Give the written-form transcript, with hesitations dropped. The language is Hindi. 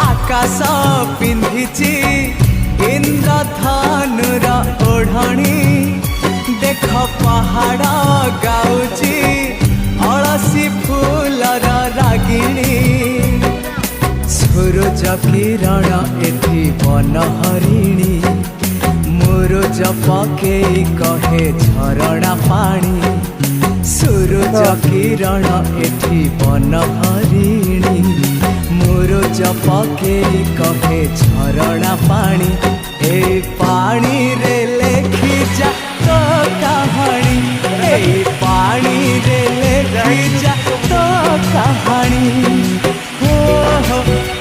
आकाश पिंधिची इंद्रधनुर ओढ़णी देख पहाड़ गाउची अलसी फूलर रागिणी सूरज किरण एथि बनहरिणी मुरुज पकेई कहे झरणा पानी सूरज किरण एथि बनहरिणी मुरुज पकेई कहे झरणा पानी ए पानी रे लेखी जा तो कहानी ए पानी रे लेखी जा तो कहानी हो